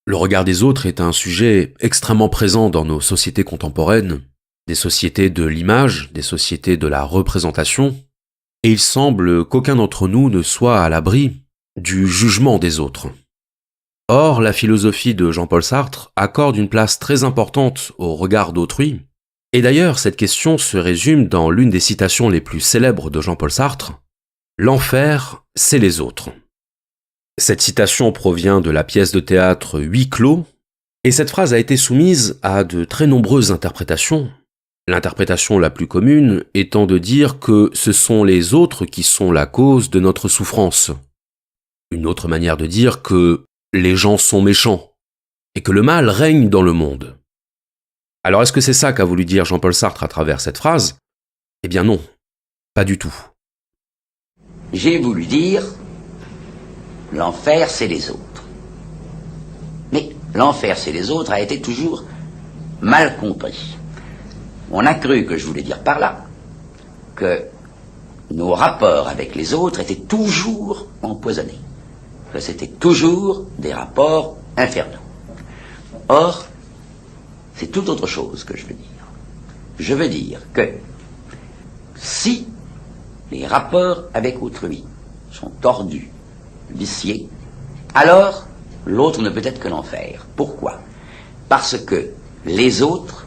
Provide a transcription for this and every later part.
Le regard des autres est un sujet extrêmement présent dans nos sociétés contemporaines, des sociétés de l'image, des sociétés de la représentation, et il semble qu'aucun d'entre nous ne soit à l'abri du jugement des autres. Or, la philosophie de Jean-Paul Sartre accorde une place très importante au regard d'autrui, et d'ailleurs cette question se résume dans l'une des citations les plus célèbres de Jean-Paul Sartre, « L'enfer, c'est les autres ». Cette citation provient de la pièce de théâtre Huis clos, et cette phrase a été soumise à de très nombreuses interprétations. L'interprétation la plus commune étant de dire que ce sont les autres qui sont la cause de notre souffrance. Une autre manière de dire que les gens sont méchants, et que le mal règne dans le monde. Alors est-ce que c'est ça qu'a voulu dire Jean-Paul Sartre à travers cette phrase ? Eh bien non, pas du tout. J'ai voulu dire, l'enfer c'est les autres. Mais l'enfer c'est les autres a été toujours mal compris. On a cru que je voulais dire par là que nos rapports avec les autres étaient toujours empoisonnés, que c'était toujours des rapports infernaux. Or, c'est tout autre chose que je veux dire. Je veux dire que si les rapports avec autrui sont tordus, viciés, alors l'autre ne peut être que l'enfer. Pourquoi ? Parce que les autres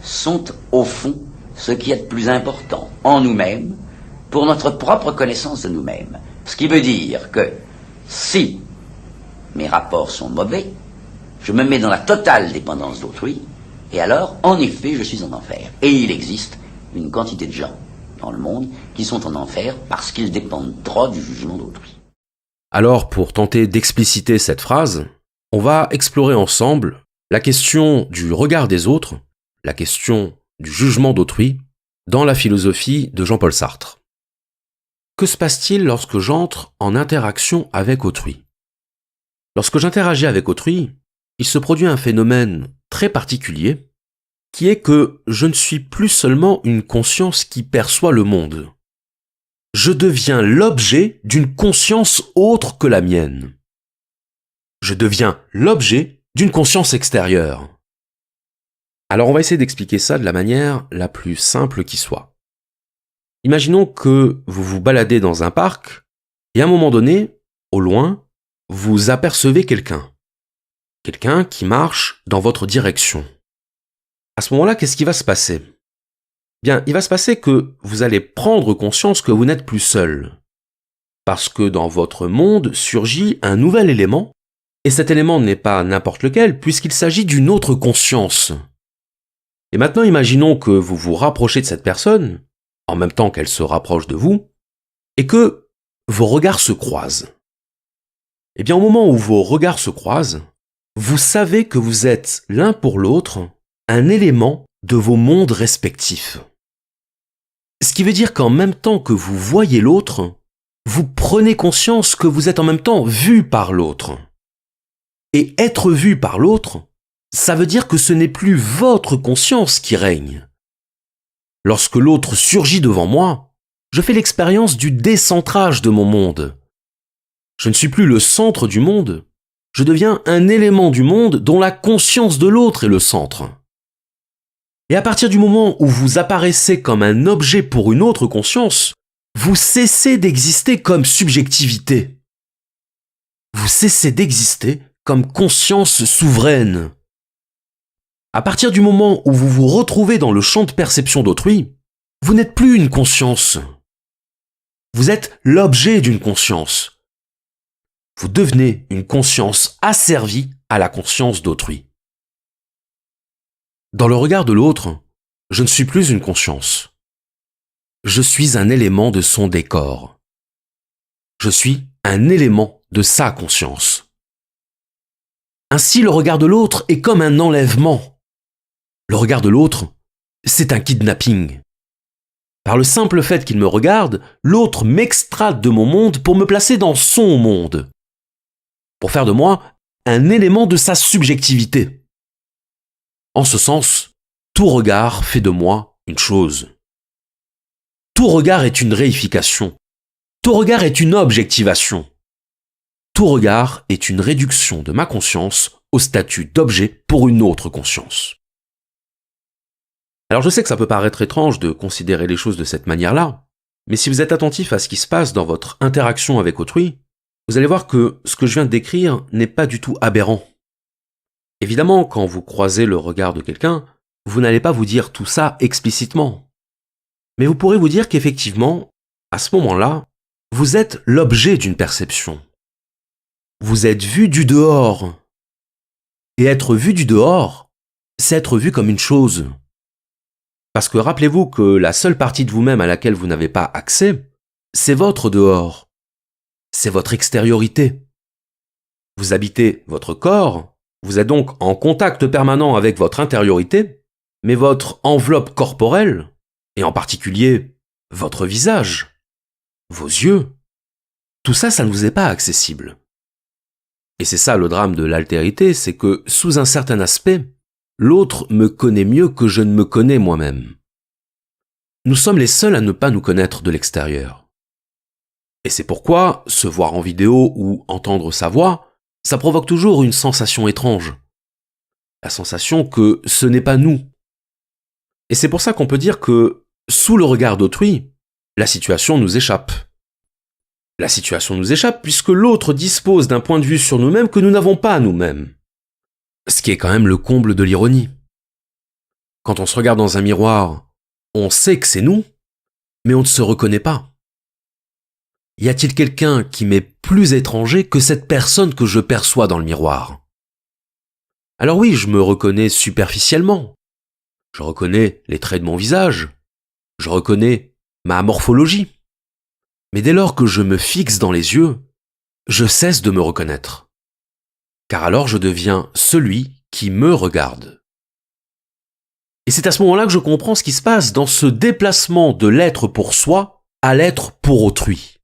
sont au fond ce qui est de plus important en nous-mêmes pour notre propre connaissance de nous-mêmes. Ce qui veut dire que si mes rapports sont mauvais, je me mets dans la totale dépendance d'autrui, et alors, en effet, je suis en enfer. Et il existe une quantité de gens dans le monde qui sont en enfer parce qu'ils dépendent trop du jugement d'autrui. Alors, pour tenter d'expliciter cette phrase, on va explorer ensemble la question du regard des autres, la question du jugement d'autrui, dans la philosophie de Jean-Paul Sartre. Que se passe-t-il lorsque j'entre en interaction avec autrui ? Lorsque j'interagis avec autrui, il se produit un phénomène très particulier, qui est que je ne suis plus seulement une conscience qui perçoit le monde. Je deviens l'objet d'une conscience autre que la mienne. Je deviens l'objet d'une conscience extérieure. Alors on va essayer d'expliquer ça de la manière la plus simple qui soit. Imaginons que vous vous baladez dans un parc, et à un moment donné, au loin, vous apercevez quelqu'un. Quelqu'un qui marche dans votre direction. À ce moment-là, qu'est-ce qui va se passer ? Bien, il va se passer que vous allez prendre conscience que vous n'êtes plus seul. Parce que dans votre monde surgit un nouvel élément, et cet élément n'est pas n'importe lequel, puisqu'il s'agit d'une autre conscience. Et maintenant, imaginons que vous vous rapprochez de cette personne, en même temps qu'elle se rapproche de vous, et que vos regards se croisent. Eh bien, au moment où vos regards se croisent, vous savez que vous êtes l'un pour l'autre un élément de vos mondes respectifs. Ce qui veut dire qu'en même temps que vous voyez l'autre, vous prenez conscience que vous êtes en même temps vu par l'autre. Et être vu par l'autre, ça veut dire que ce n'est plus votre conscience qui règne. Lorsque l'autre surgit devant moi, je fais l'expérience du décentrage de mon monde. Je ne suis plus le centre du monde, je deviens un élément du monde dont la conscience de l'autre est le centre. Et à partir du moment où vous apparaissez comme un objet pour une autre conscience, vous cessez d'exister comme subjectivité. Vous cessez d'exister comme conscience souveraine. À partir du moment où vous vous retrouvez dans le champ de perception d'autrui, vous n'êtes plus une conscience. Vous êtes l'objet d'une conscience. Vous devenez une conscience asservie à la conscience d'autrui. Dans le regard de l'autre, je ne suis plus une conscience. Je suis un élément de son décor. Je suis un élément de sa conscience. Ainsi, le regard de l'autre est comme un enlèvement. Le regard de l'autre, c'est un kidnapping. Par le simple fait qu'il me regarde, l'autre m'extrade de mon monde pour me placer dans son monde. Pour faire de moi un élément de sa subjectivité. En ce sens, tout regard fait de moi une chose. Tout regard est une réification. Tout regard est une objectivation. tout regard est une réduction de ma conscience au statut d'objet pour une autre conscience. Alors je sais que ça peut paraître étrange de considérer les choses de cette manière-là, mais si vous êtes attentif à ce qui se passe dans votre interaction avec autrui, vous allez voir que ce que je viens de décrire n'est pas du tout aberrant. Évidemment, quand vous croisez le regard de quelqu'un, vous n'allez pas vous dire tout ça explicitement. Mais vous pourrez vous dire qu'effectivement, à ce moment-là, vous êtes l'objet d'une perception. Vous êtes vu du dehors. Et être vu du dehors, c'est être vu comme une chose. Parce que rappelez-vous que la seule partie de vous-même à laquelle vous n'avez pas accès, c'est votre dehors. C'est votre extériorité. Vous habitez votre corps, vous êtes donc en contact permanent avec votre intériorité, mais votre enveloppe corporelle, et en particulier votre visage, vos yeux, tout ça, ça ne vous est pas accessible. Et c'est ça le drame de l'altérité, c'est que sous un certain aspect, l'autre me connaît mieux que je ne me connais moi-même. Nous sommes les seuls à ne pas nous connaître de l'extérieur. Et c'est pourquoi se voir en vidéo ou entendre sa voix, ça provoque toujours une sensation étrange. La sensation que ce n'est pas nous. Et c'est pour ça qu'on peut dire que, sous le regard d'autrui, la situation nous échappe. La situation nous échappe puisque l'autre dispose d'un point de vue sur nous-mêmes que nous n'avons pas nous-mêmes. Ce qui est quand même le comble de l'ironie. Quand on se regarde dans un miroir, on sait que c'est nous, mais on ne se reconnaît pas. Y a-t-il quelqu'un qui m'est plus étranger que cette personne que je perçois dans le miroir? Alors oui, je me reconnais superficiellement. Je reconnais les traits de mon visage. Je reconnais ma morphologie. Mais dès lors que je me fixe dans les yeux, je cesse de me reconnaître. Car alors je deviens celui qui me regarde. Et c'est à ce moment-là que je comprends ce qui se passe dans ce déplacement de l'être pour soi à l'être pour autrui.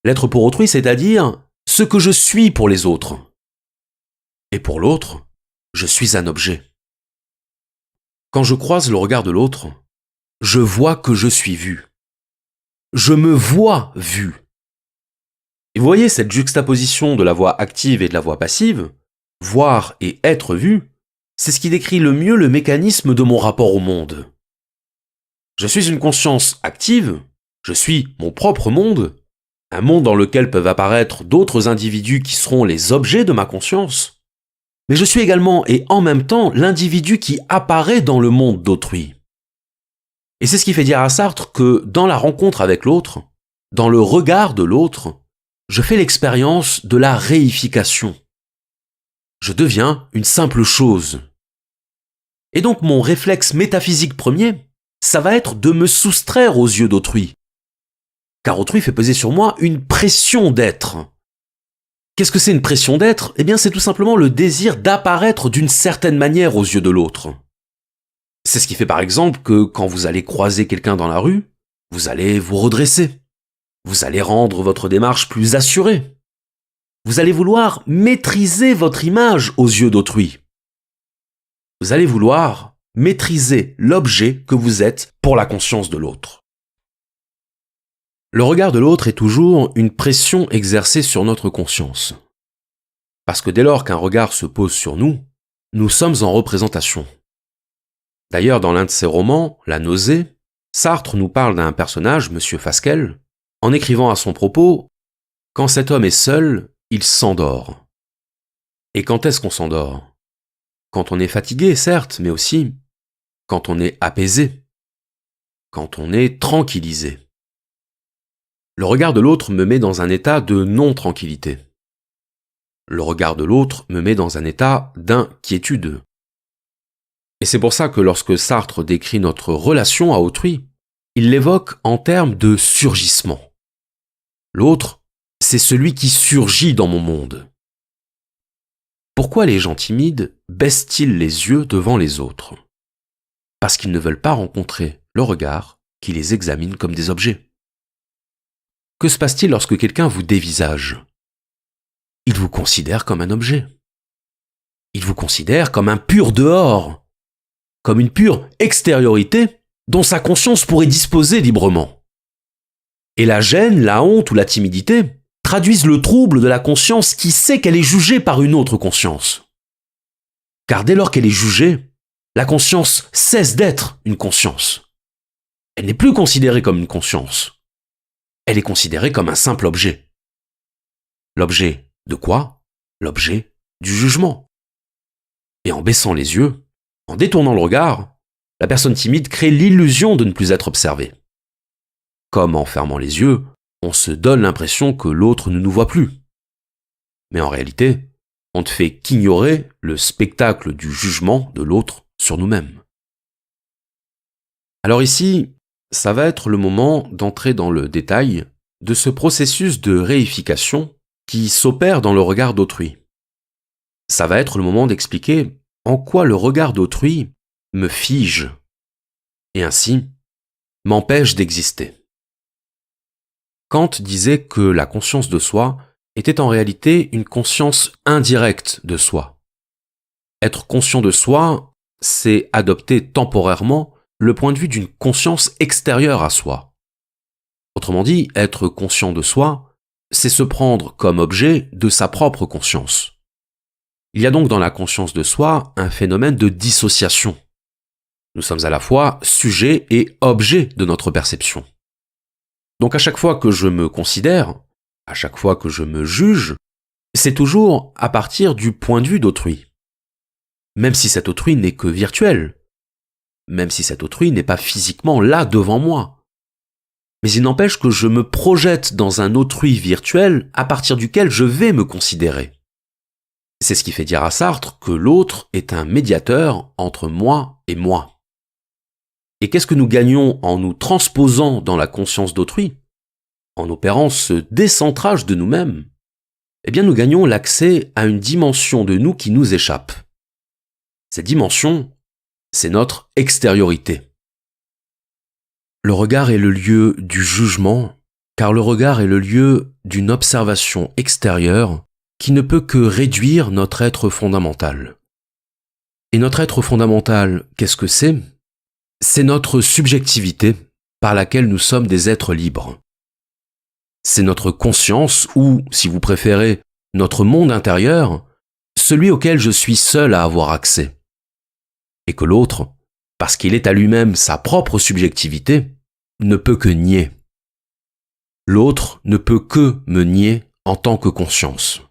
L'être pour autrui, c'est-à-dire ce que je suis pour les autres. Et pour l'autre, je suis un objet. Quand je croise le regard de l'autre, je vois que je suis vu. Je me vois vu. Et vous voyez cette juxtaposition de la voix active et de la voix passive, voir et être vu, c'est ce qui décrit le mieux le mécanisme de mon rapport au monde. Je suis une conscience active, je suis mon propre monde, un monde dans lequel peuvent apparaître d'autres individus qui seront les objets de ma conscience. Mais je suis également et en même temps l'individu qui apparaît dans le monde d'autrui. Et c'est ce qui fait dire à Sartre que dans la rencontre avec l'autre, dans le regard de l'autre, je fais l'expérience de la réification. Je deviens une simple chose. Et donc mon réflexe métaphysique premier, ça va être de me soustraire aux yeux d'autrui. Car autrui fait peser sur moi une pression d'être. Qu'est-ce que c'est une pression d'être? Eh bien, c'est tout simplement le désir d'apparaître d'une certaine manière aux yeux de l'autre. C'est ce qui fait par exemple que quand vous allez croiser quelqu'un dans la rue, vous allez vous redresser. Vous allez rendre votre démarche plus assurée. Vous allez vouloir maîtriser votre image aux yeux d'autrui. Vous allez vouloir maîtriser l'objet que vous êtes pour la conscience de l'autre. Le regard de l'autre est toujours une pression exercée sur notre conscience. Parce que dès lors qu'un regard se pose sur nous, nous sommes en représentation. D'ailleurs, dans l'un de ses romans, La nausée, Sartre nous parle d'un personnage, Monsieur Fasquelle, en écrivant à son propos « Quand cet homme est seul, il s'endort. » Et quand est-ce qu'on s'endort? Quand on est fatigué, certes, mais aussi quand on est apaisé, quand on est tranquillisé. Le regard de l'autre me met dans un état de non-tranquillité. Le regard de l'autre me met dans un état d'inquiétude. Et c'est pour ça que lorsque Sartre décrit notre relation à autrui, il l'évoque en termes de surgissement. L'autre, c'est celui qui surgit dans mon monde. Pourquoi les gens timides baissent-ils les yeux devant les autres? Parce qu'ils ne veulent pas rencontrer le regard qui les examine comme des objets. Que se passe-t-il lorsque quelqu'un vous dévisage? Il vous considère comme un objet. Il vous considère comme un pur dehors, comme une pure extériorité dont sa conscience pourrait disposer librement. Et la gêne, la honte ou la timidité traduisent le trouble de la conscience qui sait qu'elle est jugée par une autre conscience. Car dès lors qu'elle est jugée, la conscience cesse d'être une conscience. Elle n'est plus considérée comme une conscience. Elle est considérée comme un simple objet. L'objet de quoi? L'objet du jugement. Et en baissant les yeux, en détournant le regard, la personne timide crée l'illusion de ne plus être observée. Comme en fermant les yeux, on se donne l'impression que l'autre ne nous voit plus. Mais en réalité, on ne fait qu'ignorer le spectacle du jugement de l'autre sur nous-mêmes. Alors ici, ça va être le moment d'entrer dans le détail de ce processus de réification qui s'opère dans le regard d'autrui. Ça va être le moment d'expliquer en quoi le regard d'autrui me fige et ainsi m'empêche d'exister. Kant disait que la conscience de soi était en réalité une conscience indirecte de soi. Être conscient de soi, c'est adopter temporairement le point de vue d'une conscience extérieure à soi. Autrement dit, être conscient de soi, c'est se prendre comme objet de sa propre conscience. Il y a donc dans la conscience de soi un phénomène de dissociation. Nous sommes à la fois sujet et objet de notre perception. Donc à chaque fois que je me considère, à chaque fois que je me juge, c'est toujours à partir du point de vue d'autrui. Même si cet autrui n'est que virtuel, même si cet autrui n'est pas physiquement là devant moi. Mais il n'empêche que je me projette dans un autrui virtuel à partir duquel je vais me considérer. C'est ce qui fait dire à Sartre que l'autre est un médiateur entre moi et moi. Et qu'est-ce que nous gagnons en nous transposant dans la conscience d'autrui, en opérant ce décentrage de nous-mêmes? Eh bien, nous gagnons l'accès à une dimension de nous qui nous échappe. Cette dimension, c'est notre extériorité. Le regard est le lieu du jugement, car le regard est le lieu d'une observation extérieure qui ne peut que réduire notre être fondamental. Et notre être fondamental, qu'est-ce que c'est? C'est notre subjectivité par laquelle nous sommes des êtres libres. C'est notre conscience ou, si vous préférez, notre monde intérieur, celui auquel je suis seul à avoir accès. Et que l'autre, parce qu'il est à lui-même sa propre subjectivité, ne peut que nier. L'autre ne peut que me nier en tant que conscience.